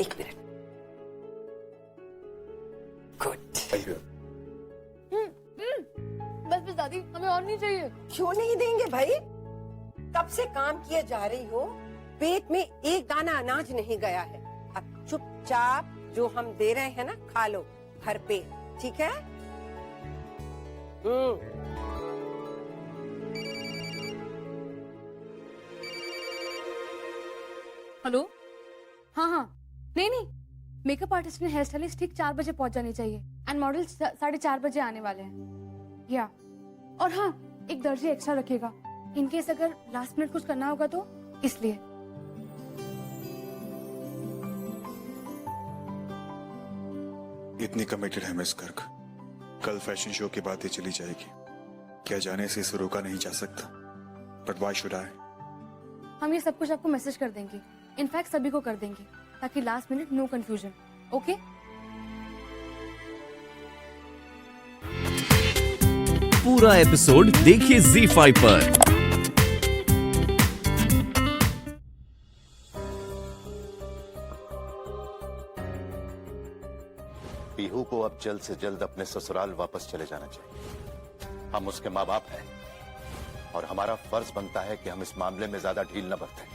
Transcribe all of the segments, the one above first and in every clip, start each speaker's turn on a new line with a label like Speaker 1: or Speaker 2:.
Speaker 1: एक minute. Good.
Speaker 2: बस बस दादी, हमें और नहीं चाहिए।
Speaker 1: क्यों नहीं देंगे भाई? कब से काम किए जा रही हो, पेट में एक दाना अनाज नहीं गया है। अब चुपचाप जो हम दे रहे हैं ना खा लो भर पेट, ठीक है?
Speaker 2: हेलो। हाँ हाँ, नहीं नहीं, मेकअप आर्टिस्ट ने हेयर स्टाइलिस्ट ठीक 4 बजे पहुंच जानी चाहिए एंड मॉडल 4:30 बजे आने वाले हैं। या और हाँ, एक दर्जी एक्स्ट्रा रखिएगा इनकेस अगर लास्ट मिनट कुछ करना होगा तो, इसलिए।
Speaker 3: इतनी कमिटेड है मिस गर्ग, कल फैशन शो के बाद ही चली जाएगी। क्या जाने से इसे रोका नहीं जा सकता, बट व्हाई शुड आई?
Speaker 2: हम ये सब कुछ आपको मैसेज कर देंगे, इनफैक्ट सभी को कर देंगे, ताकि last minute no confusion. Okay?
Speaker 4: पूरा एपिसोड देखिए ZEE5 पर।
Speaker 5: पीहू को अब जल्द से जल्द अपने ससुराल वापस चले जाना चाहिए। हम उसके माँ बाप हैं और हमारा फर्ज बनता है कि हम इस मामले में ज्यादा ढील न बरतें।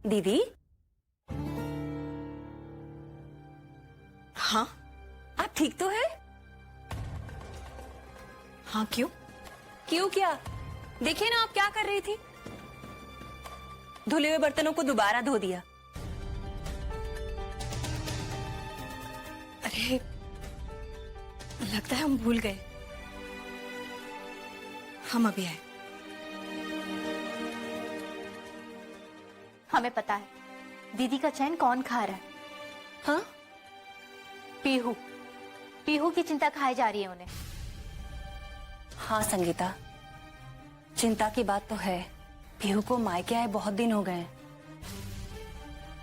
Speaker 6: दीदी? हाँ, आप ठीक तो है? हाँ, क्यों? क्यों क्या? देखिए ना, आप क्या कर रही थी? धुले हुए बर्तनों को दोबारा धो दिया। अरे, लगता है हम भूल गए। हम अभी आए।
Speaker 7: हमें पता है दीदी का चैन कौन खा रहा है।
Speaker 6: हाँ?
Speaker 7: पीहू। पीहू की चिंता खाई जा रही है उन्हें।
Speaker 6: हाँ संगीता, चिंता की बात तो है। पीहू को मायके आए बहुत दिन हो गए हैं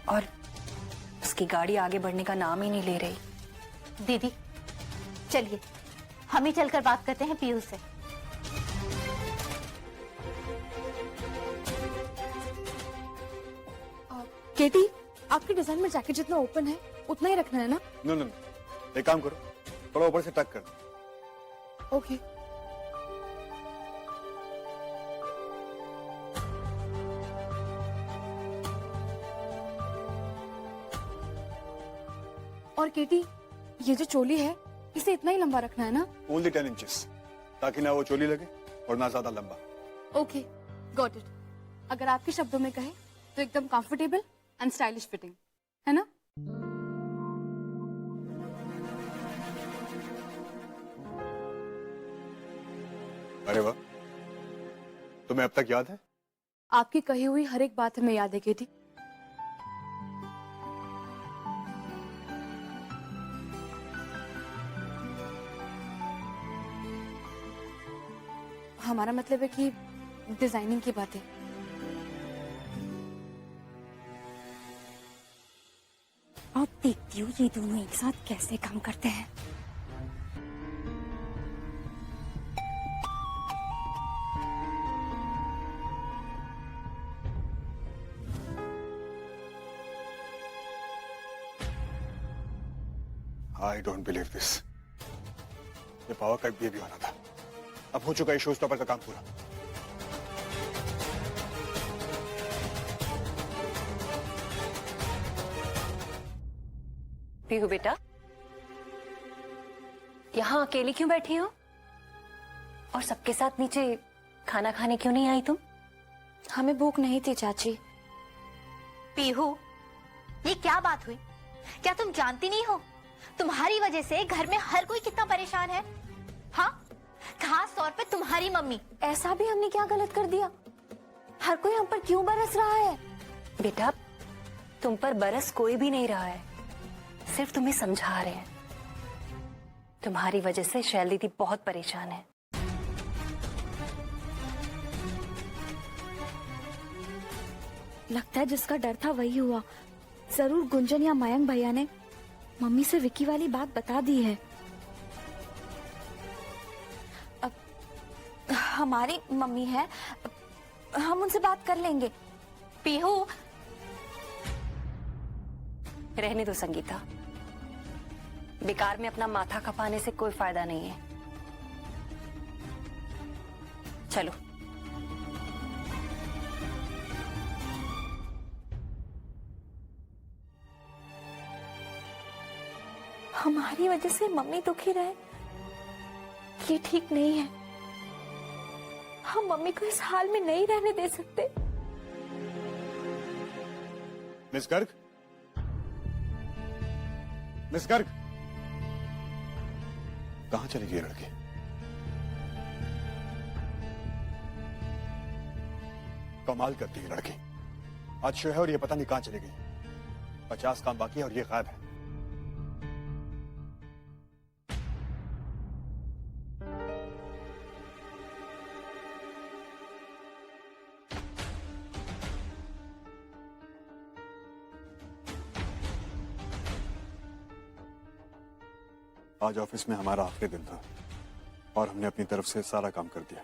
Speaker 6: और उसकी गाड़ी आगे बढ़ने का नाम ही नहीं ले रही।
Speaker 7: दीदी चलिए हम ही चलकर बात करते हैं पीहू से।
Speaker 2: केटी, आपके डिजाइन में जैकेट जितना ओपन है उतना ही रखना है ना?
Speaker 3: नो नो, एक काम करो, थोड़ा ऊपर से टक कर दो।
Speaker 2: ओके। और केटी, ये जो चोली है इसे इतना ही लंबा रखना है ना?
Speaker 3: ओनली 10 इंचेस, ताकि ना वो चोली लगे और ना ज्यादा लंबा।
Speaker 2: Okay, got it. अगर आपके शब्दों में कहे तो एकदम कंफर्टेबल एंड स्टाइलिश फिटिंग, है ना?
Speaker 3: अरे वाह, तुम्हें अब तक याद है?
Speaker 2: आपकी कही हुई हर एक बात हमें याद है केटी। हमारा मतलब है कि डिजाइनिंग की बातें।
Speaker 6: अब देखती हूँ ये दोनों एक साथ कैसे काम करते हैं।
Speaker 3: I don't believe this. ये पावर कट भी होना था। अब हो चुका है शो स्टॉपर का काम पूरा।
Speaker 6: पीहू बेटा, यहाँ अकेली क्यों बैठी हो? और सबके साथ नीचे खाना खाने क्यों नहीं आई तुम?
Speaker 8: हमें भूख नहीं थी चाची।
Speaker 7: पीहू, ये क्या बात हुई? क्या तुम जानती नहीं हो तुम्हारी वजह से घर में हर कोई कितना परेशान है? हाँ, खास तौर पे तुम्हारी मम्मी।
Speaker 8: ऐसा भी हमने क्या गलत कर दिया? हर कोई हम पर क्यों बरस रहा है?
Speaker 6: बेटा, तुम पर बरस कोई भी नहीं रहा है, सिर्फ तुम्हें समझा रहे हैं। तुम्हारी वजह से शैल दीदी बहुत परेशान है।
Speaker 8: लगता है जिसका डर था वही हुआ। जरूर गुंजन या मयंक भैया ने मम्मी से विकी वाली बात बता दी है। हमारी मम्मी है, हम उनसे बात कर लेंगे।
Speaker 6: पीहू, रहने दो संगीता, बेकार में अपना माथा खपाने से कोई फायदा नहीं है। चलो।
Speaker 8: हमारी वजह से मम्मी दुखी रहे, ये ठीक नहीं है। हम मम्मी को इस हाल में नहीं रहने दे सकते।
Speaker 3: मिस गर्ग, मिस गर्ग, कहां चली गई लड़की? कमाल करती है लड़की। आज शो है और ये पता नहीं कहां चली गई। 50 काम बाकी है और ये गायब है। आज ऑफिस में हमारा आखिरी दिन था और हमने अपनी तरफ से सारा काम कर दिया।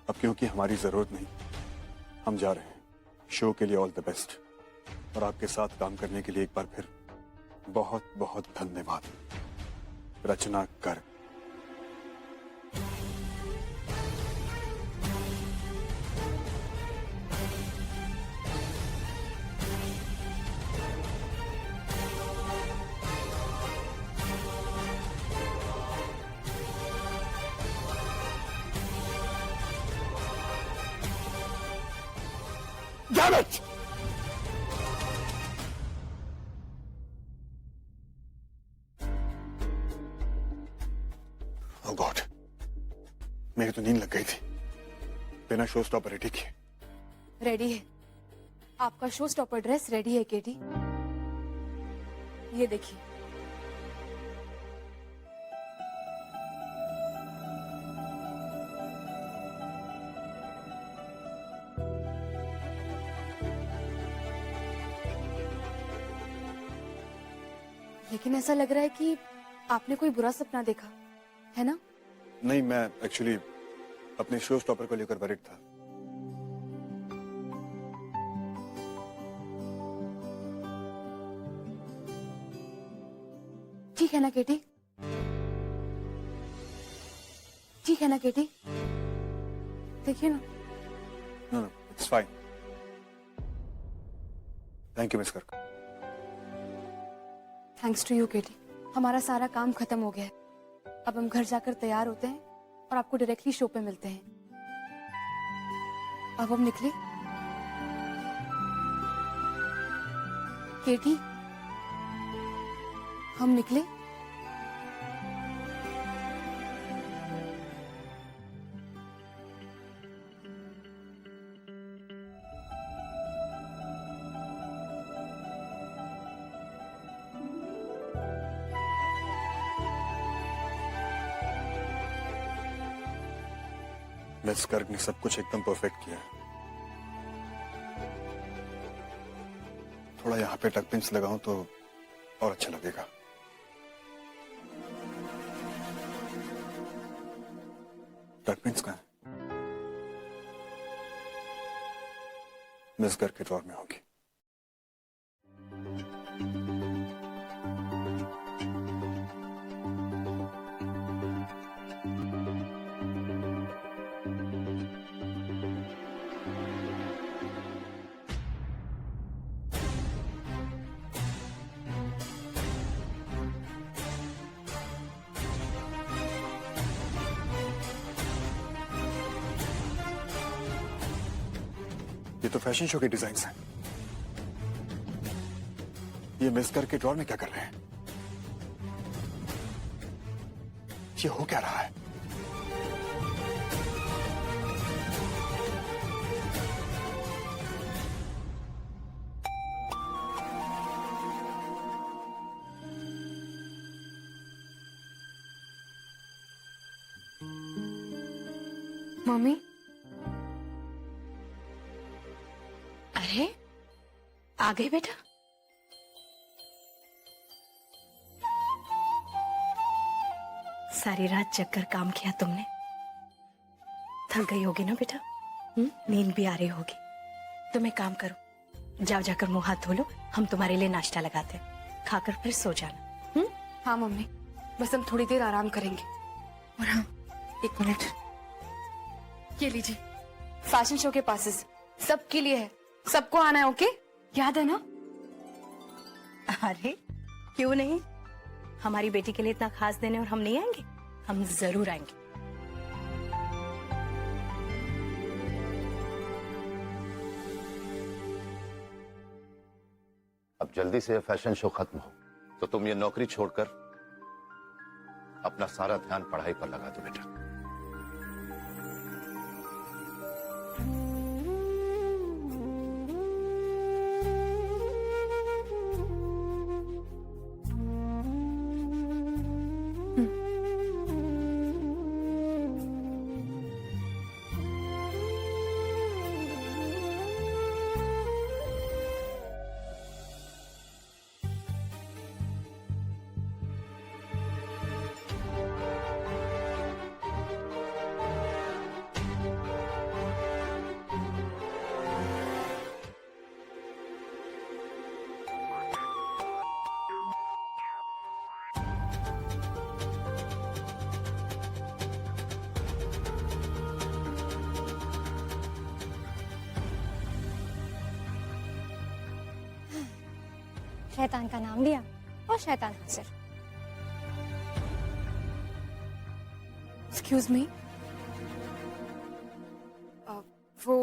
Speaker 3: अब क्योंकि हमारी जरूरत नहीं, हम जा रहे हैं। शो के लिए ऑल द बेस्ट और आपके साथ काम करने के लिए एक बार फिर बहुत बहुत धन्यवाद। रचना Garg. Damn it! Oh God, मेरी तो नींद लग गई थी। बिना शो स्टॉपर रेडी किए।
Speaker 2: रेडी है, आपका शो स्टॉपर ड्रेस रेडी है केटी। ये देखिए। लेकिन ऐसा लग रहा है कि आपने कोई बुरा सपना देखा है ना?
Speaker 3: नहीं, मैं एक्चुअली अपने शो स्टॉपर को लेकर वरिड था।
Speaker 2: ठीक है ना केटी? ठीक है ना केटी? देखिए ना।
Speaker 3: No no, it's fine. Thank you miss Garg.
Speaker 2: Thanks to you Katie. हमारा सारा काम खत्म हो गया है। अब हम घर जाकर तैयार होते हैं और आपको डायरेक्टली शो पे मिलते हैं। अब हम निकले। केटी, हम निकले।
Speaker 3: मिस गर्ग ने सब कुछ एकदम परफेक्ट किया है। थोड़ा यहाँ पे टक पिंच लगाऊं तो और अच्छा लगेगा। टक पिंच कहाँ है? मिस गर्ग के ड्रॉर में होगी। ये तो फैशन शो के डिजाइन्स हैं। ये मिस गर्ग के ड्रॉर में क्या कर रहे हैं? ये हो क्या रहा है?
Speaker 2: मम्मी,
Speaker 7: अरे आ गए बेटा। सारी रात जगकर काम किया तुमने,
Speaker 6: थक गई होगी ना बेटा? नींद भी आ रही होगी। तुम एक काम करो, जाओ जाकर मुंह हाथ धो लो, हम तुम्हारे लिए नाश्ता लगाते हैं, खाकर फिर सो जाना।
Speaker 2: हाँ मम्मी, बस हम थोड़ी देर आराम करेंगे। और हाँ, 1 मिनट, ये लीजिए फैशन शो के पासेस, सबके लिए है, सबको आना है, ओके? याद है ना?
Speaker 6: अरे क्यों नहीं, हमारी बेटी के लिए इतना खास देने और हम नहीं आएंगे? हम जरूर आएंगे।
Speaker 5: अब जल्दी से फैशन शो खत्म हो तो तुम ये नौकरी छोड़कर अपना सारा ध्यान पढ़ाई पर लगा दो बेटा।
Speaker 8: शैतान का नाम लिया और शैतान हाजिर।
Speaker 2: एक्सक्यूज मी, वो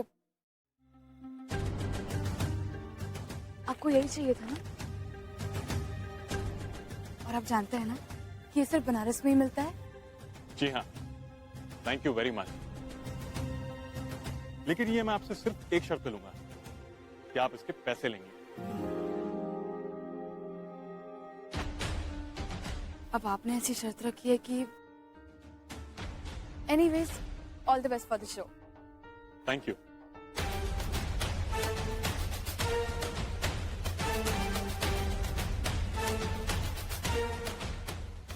Speaker 2: आपको यही चाहिए था ना? और आप जानते हैं ना कि ये सिर्फ बनारस में ही मिलता है।
Speaker 3: जी हाँ, थैंक यू वेरी मच। लेकिन ये मैं आपसे सिर्फ एक शर्त पे लूंगा कि आप इसके पैसे लेंगे।
Speaker 2: अब आपने ऐसी शर्त रखी है कि anyways, all the best for the show.
Speaker 3: Thank you.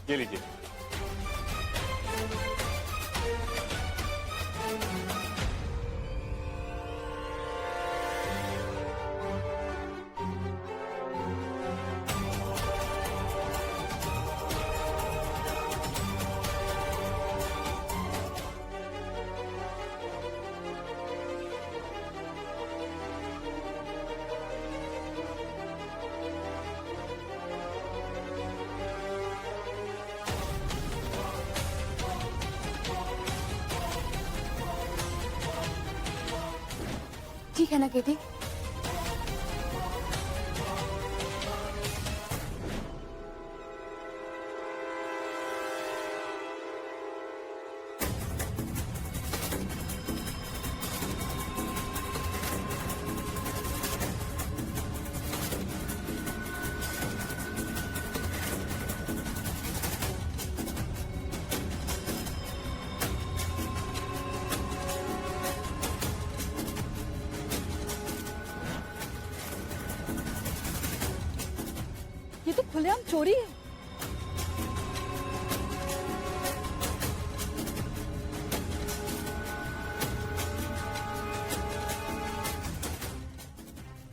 Speaker 3: ये लीजिए।
Speaker 2: ठीक है ना केटी? ये तो खुलेआम चोरी है।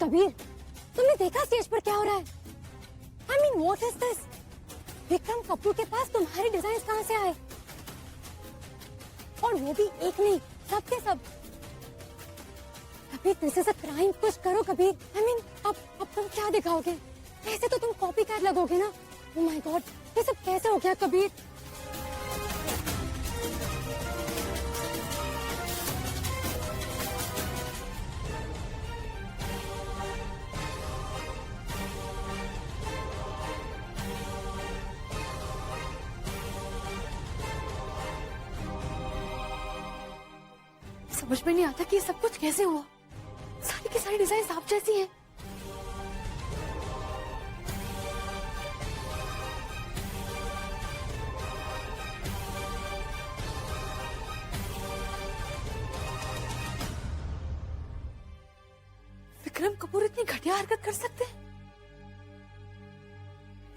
Speaker 8: कबीर, तुमने देखा स्टेज पर क्या हो रहा है? I mean, what is this? Vikram Kapoor के पास तुम्हारे डिजाइन कहाँ से आए? और वो भी एक नहीं, सब के सब। Kabir, this is a crime. कुछ करो कबीर। I mean, अब तुम क्या दिखाओगे? ऐसे तो तुम कॉपी कैट लगोगे ना। Oh my God, ये सब कैसे हो गया कबीर?
Speaker 2: समझ में नहीं आता कि ये सब कुछ कैसे हुआ। सारी की सारी डिजाइन आप जैसी हैं। विक्रम कपूर इतनी घटिया हरकत कर सकते हैं?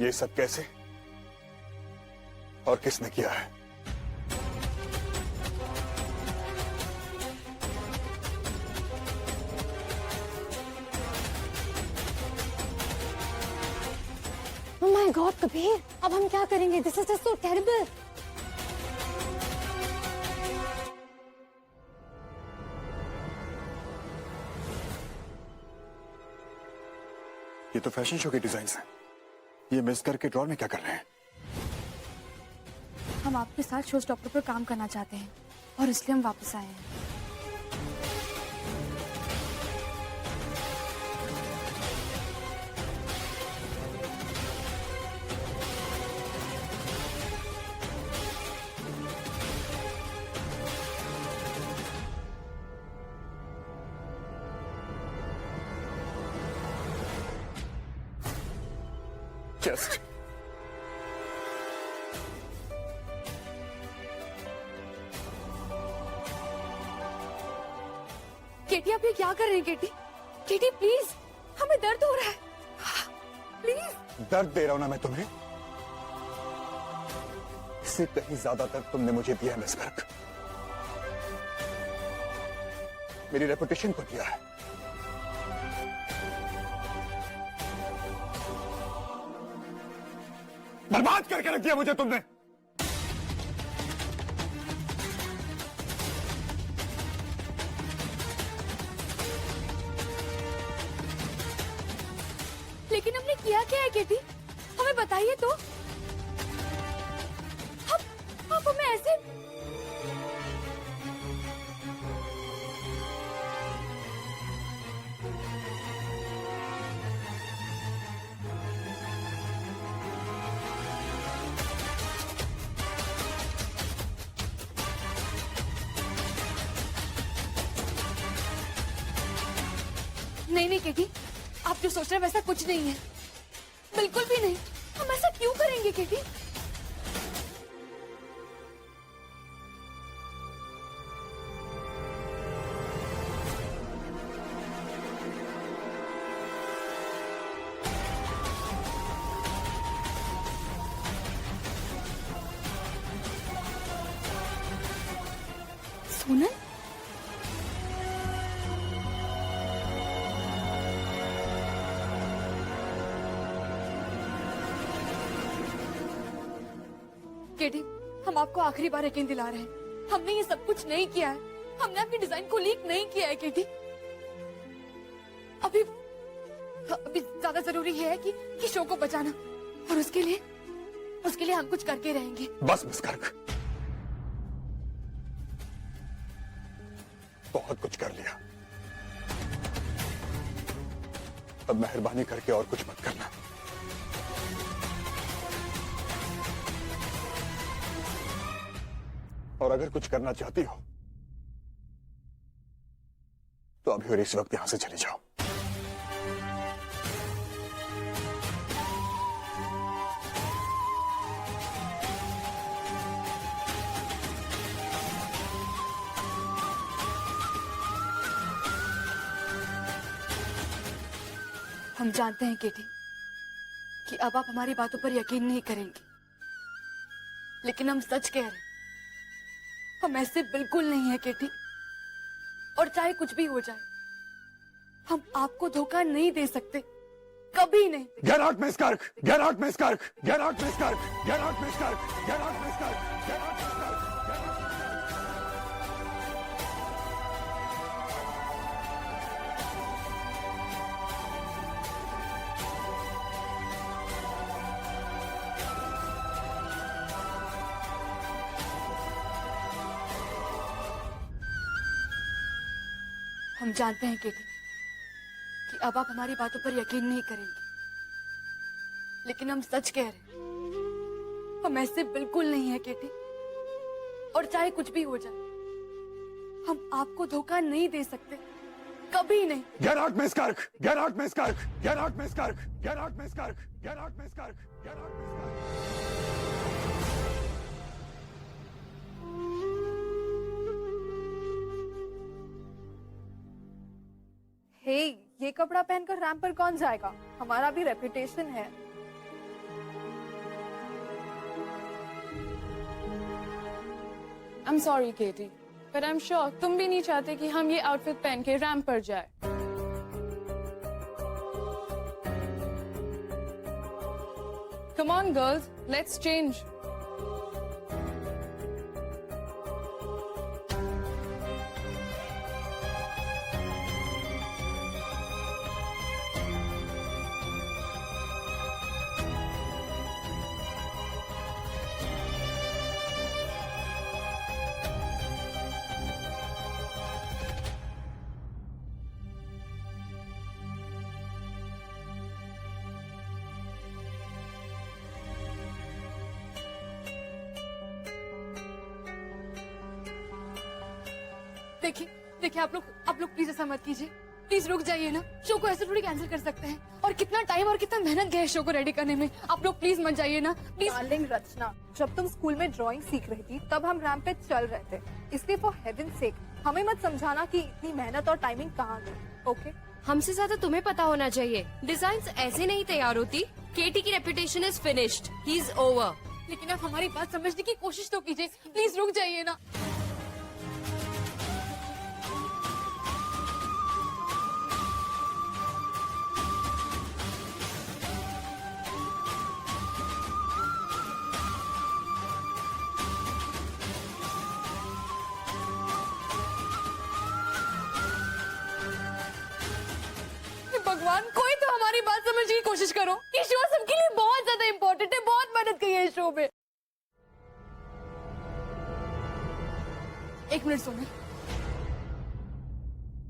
Speaker 3: ये सब कैसे और किसने किया है?
Speaker 2: माय गॉड कबीर, अब हम क्या करेंगे? This is just so terrible.
Speaker 3: ये तो फैशन शो के डिजाइन हैं। ये मिस करके ड्रॉर में क्या कर रहे हैं?
Speaker 2: हम आपके साथ शो स्टॉपर पर काम करना चाहते हैं और इसलिए हम वापस आए हैं।
Speaker 3: Just.
Speaker 2: केटी, आप ये क्या कर रहे हैं? केटी, केटी प्लीज, हमें दर्द हो रहा है, प्लीज।
Speaker 3: दर्द दे रहा हूं ना मैं तुम्हें? इससे कहीं ज्यादा दर्द तुमने मुझे दिया है मिस गर्ग। मेरी रेपुटेशन को दिया है। बर्बाद करके रख दिया मुझे तुमने।
Speaker 2: लेकिन हमने किया क्या है केटी? हमें बताइए तो। आप हमें ऐसे नहीं केटी, आप जो सोच रहे हैं वैसा कुछ नहीं है, बिल्कुल भी नहीं। हम ऐसा क्यों करेंगे केटी? सोनल, केटी, हम आपको आखिरी बार यकीन दिला रहे हैं, हमने ये सब कुछ नहीं किया है। हमने अपनी डिजाइन को लीक नहीं किया है केटी। अभी ज्यादा जरूरी है कि शो को बचाना, और उसके लिए हम कुछ करके रहेंगे।
Speaker 3: बस मिस गर्ग, बहुत कुछ कर लिया। अब मेहरबानी करके और कुछ मत करना। और अगर कुछ करना चाहती हो तो अभी और इस वक्त यहां से चले जाओ।
Speaker 2: हम जानते हैं केटी कि अब आप हमारी बातों पर यकीन नहीं करेंगे, लेकिन हम सच कह रहे हैं, हम ऐसे बिल्कुल नहीं है केटी। और चाहे कुछ भी हो जाए, हम आपको धोखा नहीं दे सकते, कभी नहीं।
Speaker 3: Get out, Miss Kirk! Get out, Miss Kirk! Get out, Miss Kirk! Get out, Miss Kirk! Get out, Miss Kirk! Get out, Miss Kirk!
Speaker 2: हम जानते हैं केटी कि अब आप हमारी बातों पर यकीन नहीं करेंगे, लेकिन हम सच कह रहे हैं, हम ऐसे बिल्कुल नहीं है केटी। और चाहे कुछ भी हो जाए, हम आपको धोखा नहीं दे सकते, कभी नहीं।
Speaker 3: Get out, Miss Kirk! Get out, Miss Kirk! Get out, Miss Kirk! Get out, Miss Kirk! Get out, Miss Kirk! Get out, Miss Kirk!
Speaker 8: हे, ये कपड़ा पहनकर रैंप पर कौन जाएगा? हमारा भी रेपुटेशन है।
Speaker 9: I'm sorry, Katie, but I'm sure तुम भी नहीं चाहते कि हम ये आउटफिट पहन के रैंप पर जाए। Come on, girls, let's change. देखिए देखिए, आप लोग प्लीज ऐसा मत कीजिए, प्लीज रुक जाइए ना। शो को ऐसे थोड़ी कैंसिल कर सकते हैं, और कितना टाइम और कितना मेहनत गया है शो को रेडी करने में। आप लोग प्लीज मत जाइए ना, प्लीज।
Speaker 10: डार्लिंग रचना, जब तुम स्कूल में ड्राइंग सीख रही थी तब हम रैंप पे चल रहे थे, इसलिए फॉर हेवन सेक हमें मत समझाना कि इतनी मेहनत और टाइमिंग कहाँ गई। ओके,
Speaker 11: हमसे ज्यादा तुम्हें पता होना चाहिए। डिजाइन्स ऐसे नहीं तैयार होती। केटी की reputation is finished, he is over.
Speaker 2: लेकिन आप हमारी बात समझने की कोशिश तो कीजिए, प्लीज रुक जाइए ना। भगवान, कोई तो हमारी बात समझने की कोशिश करो। ये शो सबके लिए बहुत ज्यादा इम्पोर्टेंट है, बहुत मेहनत की है इस शो पे। एक मिनट सोनल,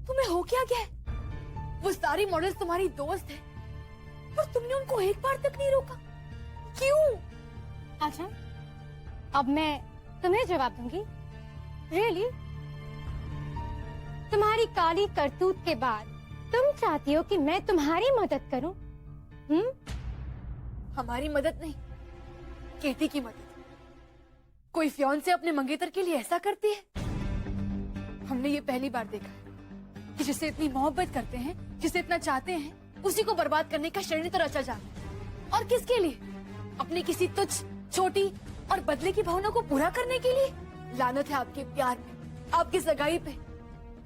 Speaker 2: तुम्हें हो क्या गया है? वो सारी मॉडल्स तुम्हारी दोस्त है और तुमने उनको एक बार तक नहीं रोका, क्यों?
Speaker 8: अच्छा, अब मैं तुम्हें जवाब दूंगी। रियली? तुम्हारी काली करतूत के बाद तुम चाहती हो कि मैं तुम्हारी मदद करूं?
Speaker 2: हमारी मदद नहीं, केटी की मदद। कोई फियांसे अपने मंगेतर के लिए ऐसा करती है? हमने ये पहली बार देखा है कि जिसे इतनी मोहब्बत करते हैं, जिसे इतना चाहते हैं, उसी को बर्बाद करने का षड्यंत्र रचा जाता है। और किसके लिए? अपनी किसी तुच्छ, छोटी और बदले की भावना को पूरा करने के लिए? लानत है आपके प्यार पे, आपकी सगाई पे,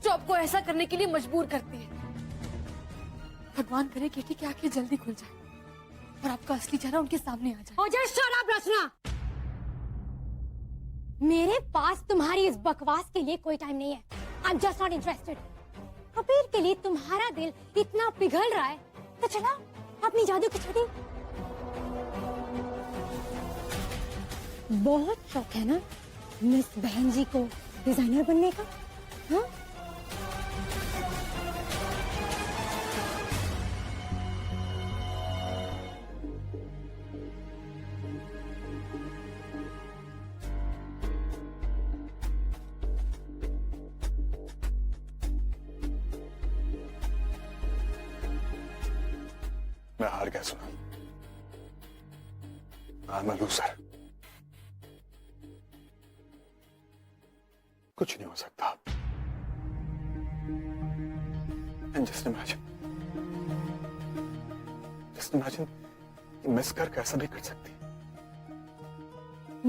Speaker 2: जो आपको ऐसा करने के लिए मजबूर करती है। भगवान करे केटी की आंखें जल्दी खुल जाए और आपका असली चेहरा उनके सामने आ जाए।
Speaker 8: हो जाए शराब रचना। मेरे पास तुम्हारी इस बकवास के लिए कोई टाइम नहीं है। I'm just not interested. Kabir के लिए तुम्हारा दिल इतना पिघल रहा है तो चला अपनी जादू की छड़ी। बहुत शौक है ना मिस बहन जी को डिजाइनर बनने का? हाँ?
Speaker 3: मैं हार गया सुना। I'm a loser. कुछ नहीं हो सकता। And just imagine मिस कर कैसा भी कर सकती।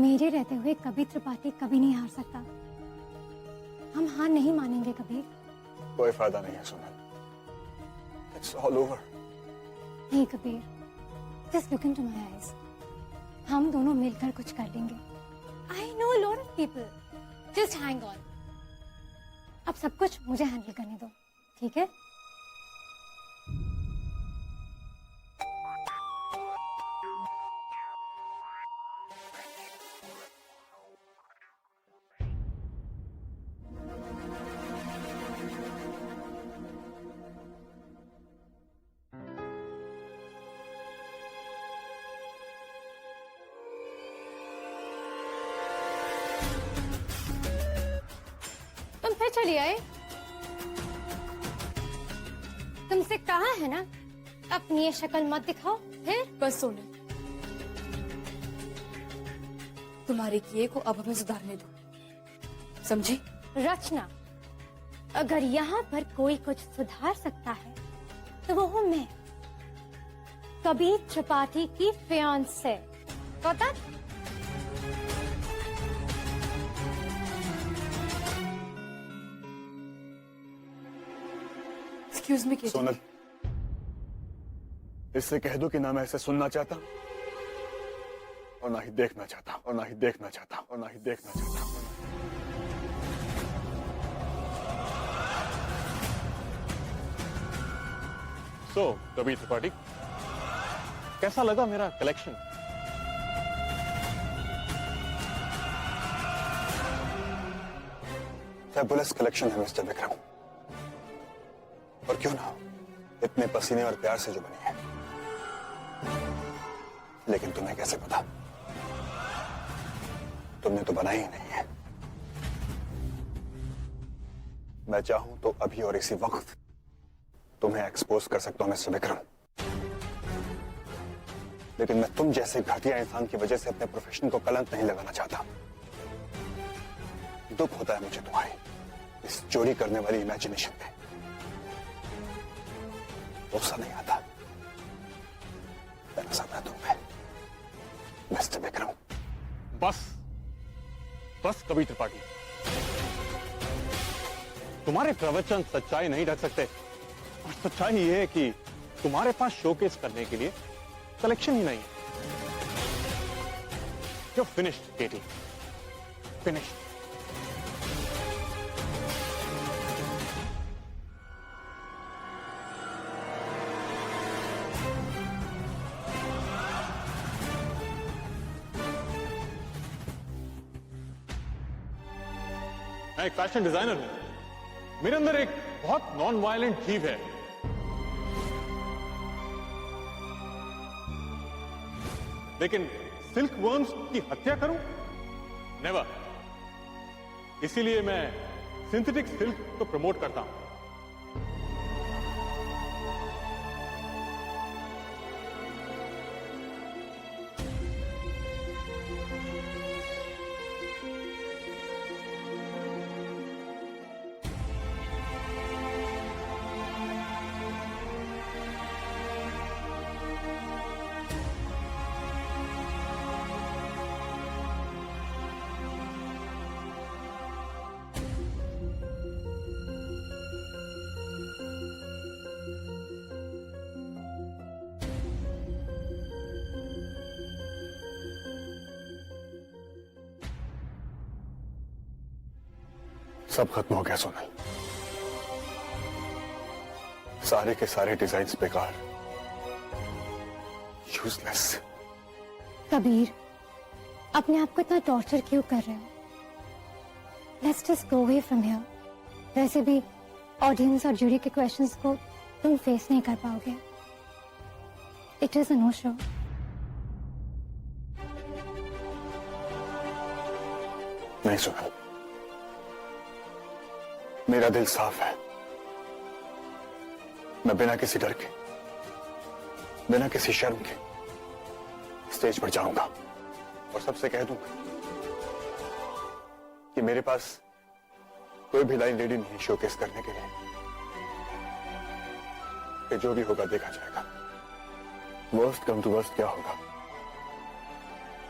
Speaker 8: मेरे रहते हुए कभी त्रिपाठी कभी नहीं हार सकता। हम हार नहीं मानेंगे कभी।
Speaker 3: कोई फायदा नहीं है सोनल। It's all over.
Speaker 8: नहीं Kabir, just look into my eyes. हम दोनों मिलकर कुछ कर लेंगे। I know a lot of people. Just hang on. अब सब कुछ मुझे हैंडल करने दो, ठीक है? तुम फिर चली आए? तुमसे कहा है ना अपनी ये शक्ल मत दिखाओ। फिर
Speaker 2: बस सोने, तुम्हारे किए को अब हमें सुधारने दो, समझी?
Speaker 8: रचना, अगर यहाँ पर कोई कुछ सुधार सकता है तो वो हूँ मैं, कबीर त्रिपाठी की फियांसे। पता?
Speaker 2: एक्सक्यूज मी केटी।
Speaker 3: सोनल, इससे कह दो कि ना मैं ऐसे सुनना चाहता और ना ही देखना चाहता, और ना ही देखना चाहता, और ना ही देखना चाहता। सो कबीर त्रिपाठी, कैसा लगा मेरा कलेक्शन? फेबुलस कलेक्शन है मिस्टर विक्रम, और क्यों ना इतने पसीने और प्यार से जो बनी है। लेकिन तुम्हें कैसे पता? तुमने तो बनाई ही नहीं है। मैं चाहूं तो अभी और इसी वक्त तुम्हें एक्सपोज कर सकता हूं मिस्टर विक्रम, लेकिन मैं तुम जैसे घटिया इंसान की वजह से अपने प्रोफेशन को कलंक नहीं लगाना चाहता। दुख होता है मुझे तुम्हारी इस चोरी करने वाली इमेजिनेशन पे। गुस्सा नहीं आता, मैं तुम्हें मिस्टर विक्रम। बस कबीर त्रिपाठी, तुम्हारे प्रवचन सच्चाई नहीं ढक सकते, और सच्चाई ये है कि तुम्हारे पास शोकेस करने के लिए कलेक्शन ही नहीं है। You're finished, Katie. Finished. मैं एक फैशन डिजाइनर हूं। मेरे अंदर एक बहुत नॉन वायलेंट जीव है। लेकिन सिल्क वर्म्स की हत्या करूं? नेवर। इसीलिए मैं सिंथेटिक सिल्क को प्रमोट करता हूं। सब खत्म हो गया सोनल, सारे के सारे डिजाइन्स बेकार, यूजलेस।
Speaker 8: कबीर, अपने आप को इतना टॉर्चर क्यों कर रहे हो? Let's just go away from here. वैसे भी ऑडियंस और जूरी के क्वेश्चंस को तुम फेस नहीं कर पाओगे। It is a no show.
Speaker 3: नहीं सोनल, मेरा दिल साफ है। मैं बिना किसी डर के, बिना किसी शर्म के स्टेज पर जाऊंगा और सबसे कह दूंगा कि मेरे पास कोई भी लाइन रेडी नहीं शोकेस करने के लिए, कि जो भी होगा देखा जाएगा। वर्स्ट कम टू वर्स्ट क्या होगा,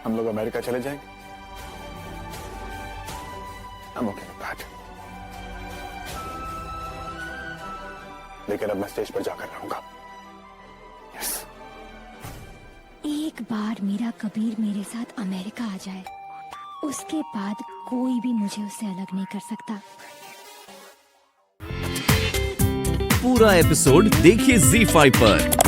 Speaker 3: हम लोग अमेरिका चले जाएंगे। I'm okay with that. लेकिन अब मैं स्टेज पर जाकर रहूंगा। Yes.
Speaker 8: एक बार मेरा कबीर मेरे साथ अमेरिका आ जाए, उसके बाद कोई भी मुझे उससे अलग नहीं कर सकता।
Speaker 4: पूरा एपिसोड देखिए ZEE5 पर।